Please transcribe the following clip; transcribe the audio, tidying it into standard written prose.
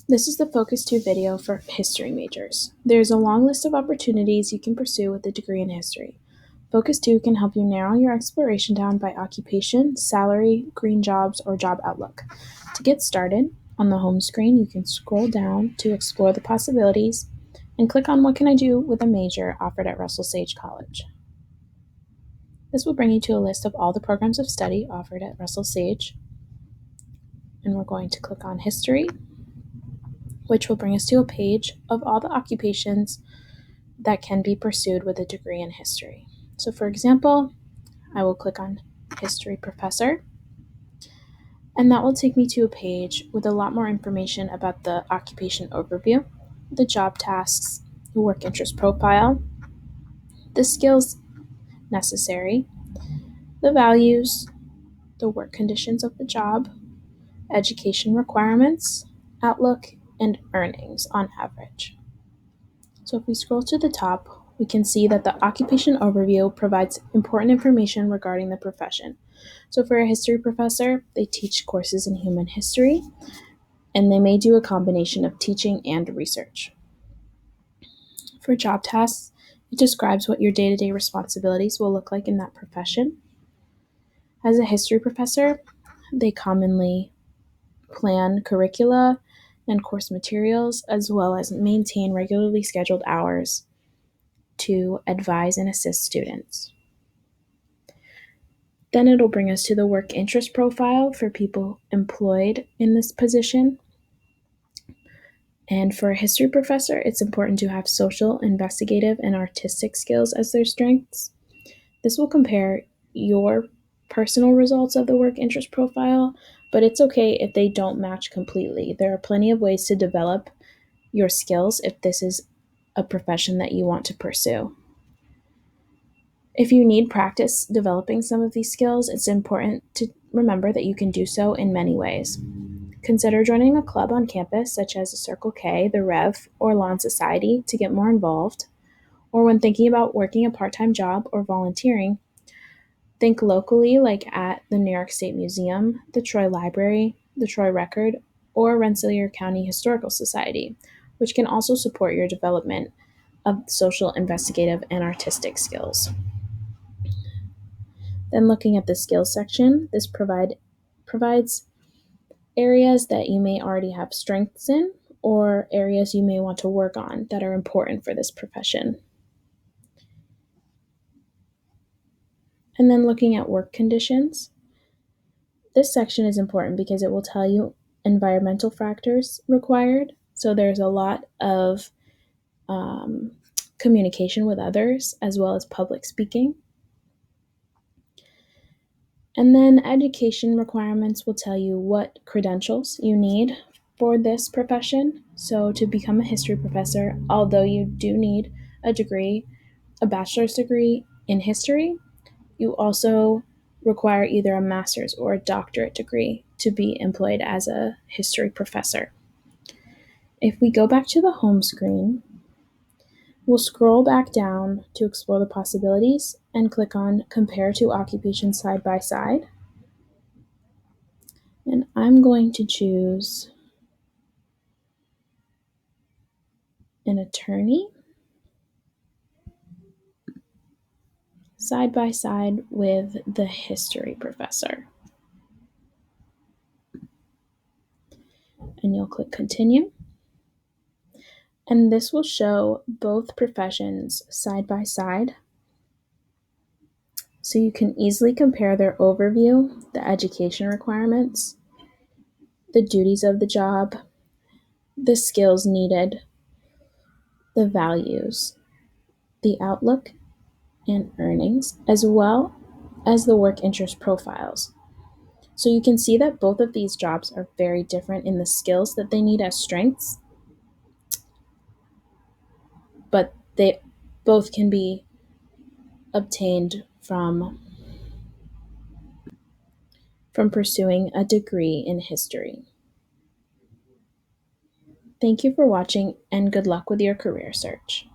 This is the Focus 2 video for history majors. There's a long list of opportunities you can pursue with a degree in history. Focus 2 can help you narrow your exploration down by occupation, salary, green jobs, or job outlook. To get started, on the home screen, you can scroll down to explore the possibilities and click on What Can I Do with a Major offered at Russell Sage College. This will bring you to a list of all the programs of study offered at Russell Sage. And we're going to click on History, which will bring us to a page of all the occupations that can be pursued with a degree in history. So for example, I will click on History Professor, and that will take me to a page with a lot more information about the occupation overview, the job tasks, the work interest profile, the skills necessary, the values, the work conditions of the job, education requirements, outlook, and earnings on average. So if we scroll to the top, we can see that the occupation overview provides important information regarding the profession. So for a history professor, they teach courses in human history, and they may do a combination of teaching and research. For job tasks, it describes what your day-to-day responsibilities will look like in that profession. As a history professor, they commonly plan curricula and course materials, as well as maintain regularly scheduled hours to advise and assist students. Then it'll bring us to the work interest profile for people employed in this position. And for a history professor, it's important to have social, investigative, and artistic skills as their strengths. This will compare your personal results of the work interest profile, but it's okay if they don't match completely. There are plenty of ways to develop your skills if this is a profession that you want to pursue. If you need practice developing some of these skills, it's important to remember that you can do so in many ways. Consider joining a club on campus, such as a Circle K, the Rev, or Lawn Society, to get more involved. Or when thinking about working a part-time job or volunteering, think locally, like at the New York State Museum, the Troy Library, the Troy Record, or Rensselaer County Historical Society, which can also support your development of social, investigative, and artistic skills. Then looking at the skills section, this provides areas that you may already have strengths in or areas you may want to work on that are important for this profession. And then looking at work conditions, this section is important because it will tell you environmental factors required. So there's a lot of communication with others as well as public speaking. And then education requirements will tell you what credentials you need for this profession. So to become a history professor, although you do need a degree, a bachelor's degree in history, you also require either a master's or a doctorate degree to be employed as a history professor. If we go back to the home screen, we'll scroll back down to explore the possibilities and click on Compare two occupations side by side. And I'm going to choose an attorney side by side with the history professor. And you'll click Continue. And this will show both professions side by side, so you can easily compare their overview, the education requirements, the duties of the job, the skills needed, the values, the outlook and earnings, as well as the work interest profiles. So you can see that both of these jobs are very different in the skills that they need as strengths, but they both can be obtained from pursuing a degree in history. Thank you for watching, and good luck with your career search.